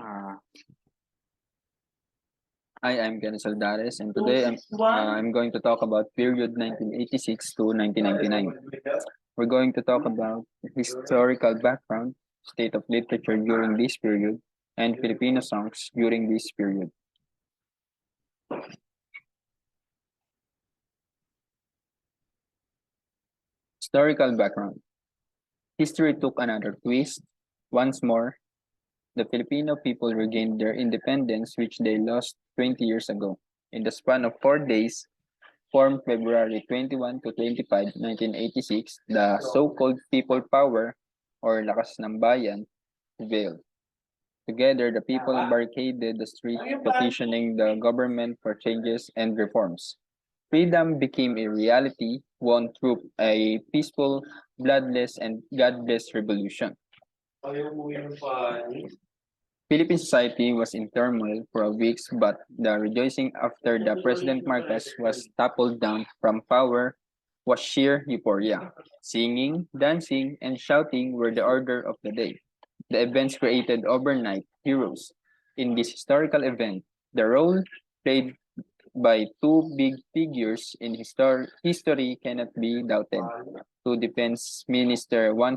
Uh, Hi, I'm Ken Saldares, and today I'm going to talk about period 1986 to 1999. We're going to talk about historical background, state of literature during this period, and Filipino songs during this period. Historical background. History took another twist. Once more, the Filipino people regained their independence, which they lost 20 years ago. In the span of 4 days, formed February 21 to 25, 1986, the so-called People Power or Lakas ng Bayan prevailed. Together, the people barricaded the street, petitioning the government for changes and reforms. Freedom became a reality, won through a peaceful, bloodless, and godless revolution. Philippine society was in turmoil for weeks, but the rejoicing after the President Marcos was toppled down from power was sheer euphoria. Singing, dancing, and shouting were the order of the day. The events created overnight heroes. In this historical event, the role played by two big figures in history cannot be doubted. Two defense minister, Juan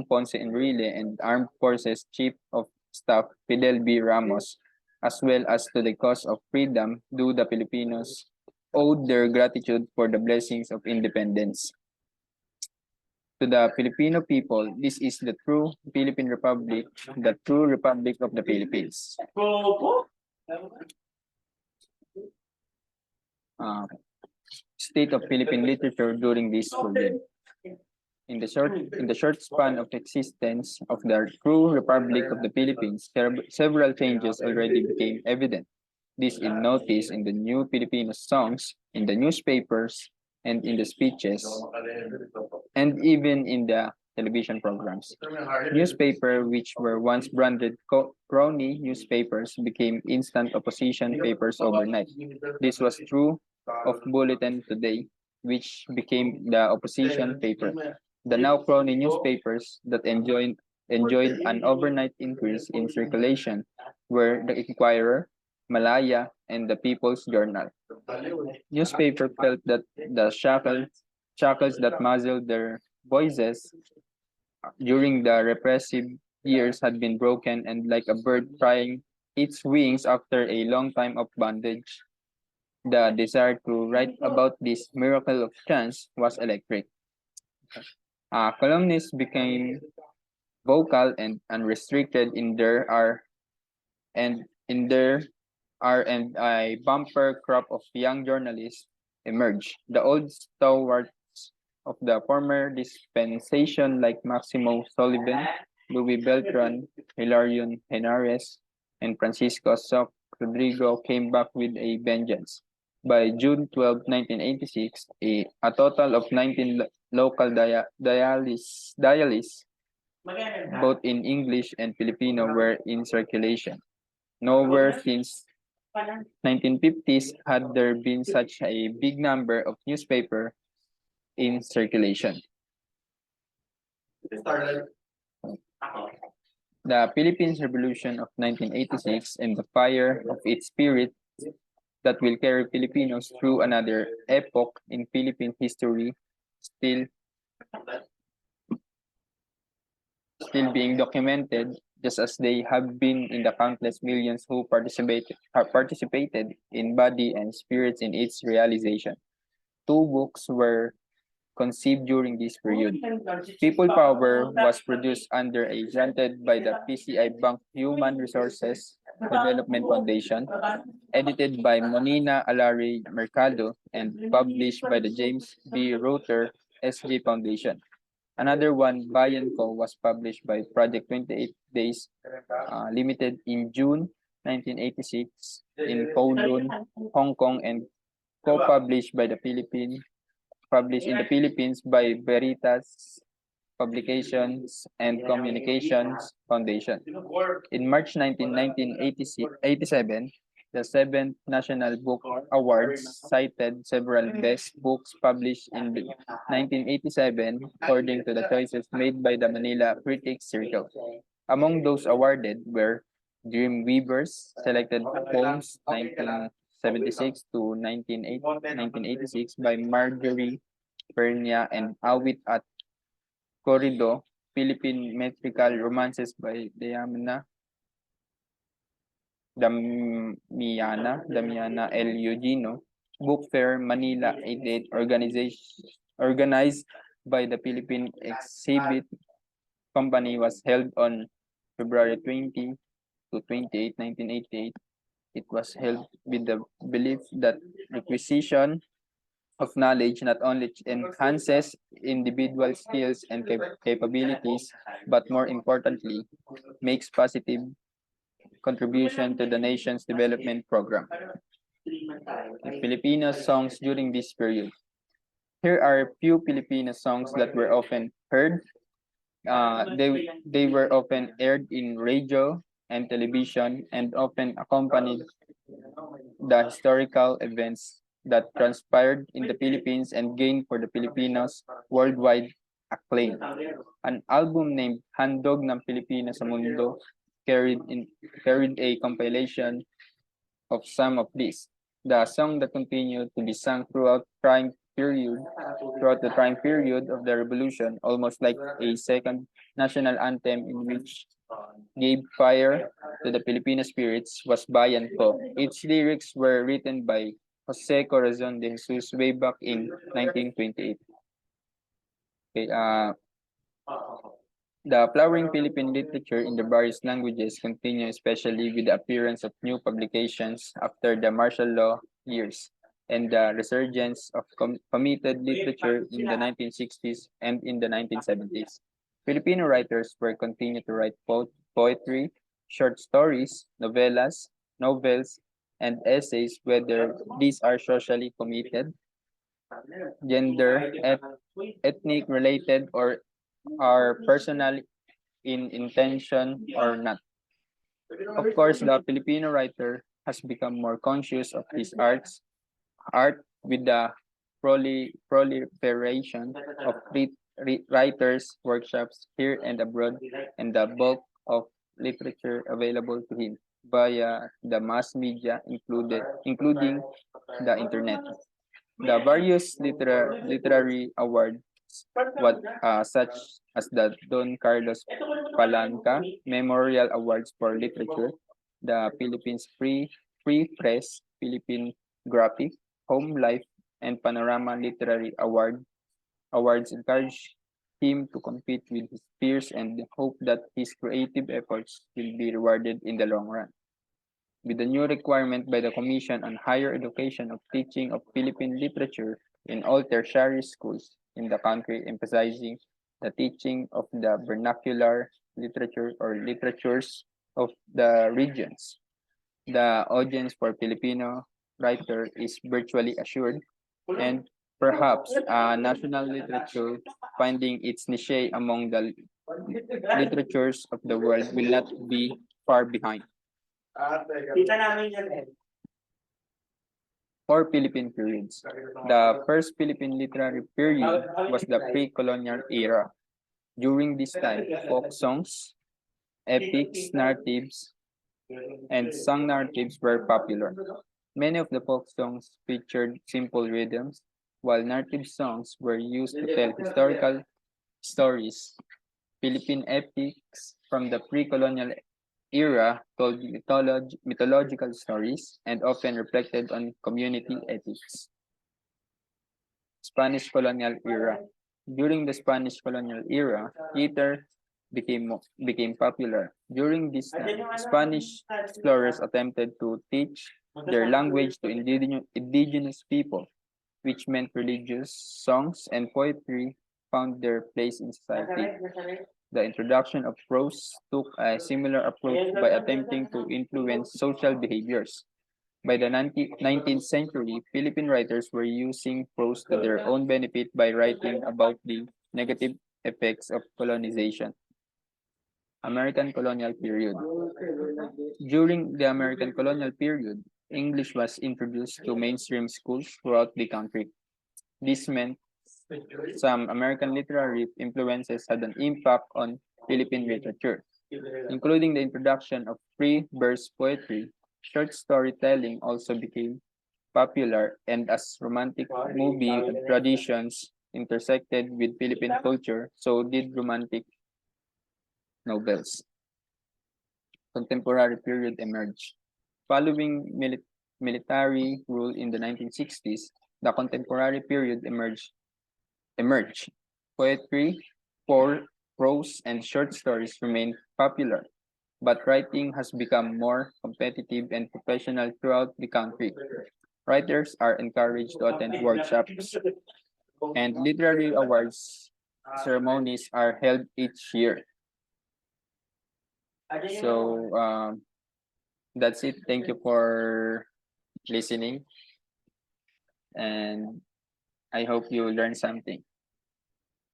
Ponce Enrile, and Armed Forces Chief of Staff Fidel B. Ramos, as well as to the cause of freedom, do the Filipinos owed their gratitude for the blessings of independence. To the Filipino people, this is the true Philippine Republic, the true Republic of the Philippines. State of Philippine literature during this period. In the short span of existence of the true Republic of the Philippines, several changes already became evident. This is noticed in the new Filipino songs, in the newspapers, and in the speeches, and even in the television programs. Newspapers, which were once branded crony newspapers, became instant opposition papers overnight. This was true of Bulletin Today, which became the opposition paper. The now crony newspapers that enjoyed an overnight increase in circulation were the Inquirer, Malaya, and the People's Journal. Newspaper felt that the shackles that muzzled their voices during the repressive years had been broken, and like a bird trying its wings after a long time of bondage, the desire to write about this miracle of chance was electric. Columnists became vocal and unrestricted in there are and a bumper crop of young journalists emerged. The old stalwarts of the former dispensation like Maximo Sullivan, Louis Beltran, Hilarion Henares, and Francisco Soc Rodrigo came back with a vengeance. By June 12, 1986, a total of 19 local dialysis, both in English and Filipino, were in circulation. Nowhere since 1950s had there been such a big number of newspapers in circulation. The Philippines Revolution of 1986 and the fire of its spirit that will carry Filipinos through another epoch in Philippine history still being documented, just as they have been in the countless millions who participated in body and spirits in its realization. Two books were conceived during this period. People Power was produced under a granted by the PCI Bank Human Resources Development Foundation, edited by Monina Alari Mercado, and published by the James B. Reuter SG Foundation. Another one, Bayan Ko, was published by Project 28 Days Limited in June 1986 in Kowloon, Hong Kong, and co-published in the Philippines by Veritas Publications and Communications Foundation. In March 1987, the 7th National Book Awards cited several best books published in 1987 according to the choices made by the Manila Critics Circle. Among those awarded were Dreamweavers selected poems 1976 to 1986 by Marjorie Pernia and Awit at Corrido, Philippine Metrical Romances by Damiana L. Eugenio, Book Fair Manila 88 organized by the Philippine Exhibit Company was held on February 20 to 28, 1988. It was held with the belief that requisition of knowledge not only enhances individual skills and capabilities, but more importantly, makes positive contribution to the nation's development program. Filipino songs during this period. Here are a few Filipino songs that were often heard. They were often aired in radio and television and often accompanied the historical events that transpired in the Philippines and gained for the Filipinos worldwide acclaim. An album named Handog ng Pilipino sa Mundo carried a compilation of some of these. The song that continued to be sung throughout the time period of the revolution, almost like a second national anthem in which gave fire to the Filipino spirits, was Bayan Ko. Its lyrics were written by Jose Corazon de Jesus way back in 1928. Okay, the flowering Philippine literature in the various languages continue, especially with the appearance of new publications after the martial law years and the resurgence of committed literature in the 1960s and in the 1970s. Filipino writers were continued to write poetry, short stories, novels, and essays, whether these are socially committed, gender, ethnic related, or are personal in intention or not. Of course, the Filipino writer has become more conscious of his art with the proliferation of writers' workshops here and abroad, and the bulk of literature available to him via the mass media, including the internet. The various literary awards, such as the Don Carlos Palanca Memorial Awards for Literature, the Philippines Free Press, Philippine Graphic, Home Life, and Panorama Literary Awards encourage him to compete with his peers and hope that his creative efforts will be rewarded in the long run. With the new requirement by the Commission on Higher Education of teaching of Philippine literature in all tertiary schools in the country, emphasizing the teaching of the vernacular literature or literatures of the regions. The audience for Filipino writer is virtually assured, and perhaps national literature finding its niche among the literatures of the world will not be far behind. Four Philippine periods. The first Philippine literary period was the pre-colonial era. During this time, folk songs, epics, narratives, and song narratives were popular. Many of the folk songs featured simple rhythms, while narrative songs were used to tell historical stories. Philippine epics from the pre-colonial era told mythological stories and often reflected on community ethics. Spanish colonial era. During the Spanish colonial era, theater became popular. During this time, Spanish explorers attempted to teach their language to indigenous people, which meant religious songs and poetry found their place in society. The introduction of prose took a similar approach by attempting to influence social behaviors. By the 19th century, Philippine writers were using prose to their own benefit by writing about the negative effects of colonization. American colonial period. During the American colonial period, English was introduced to mainstream schools throughout the country. This meant some American literary influences had an impact on Philippine literature. Including the introduction of free verse poetry, short storytelling also became popular, and as romantic movie traditions intersected with Philippine culture, so did romantic novels. Contemporary period emerged. Following military rule in the 1960s, the contemporary period emerged. Poetry, prose, and short stories remain popular, but writing has become more competitive and professional throughout the country. Writers are encouraged to attend workshops, and literary awards ceremonies are held each year. So that's it. Thank you for listening, and I hope you learned something.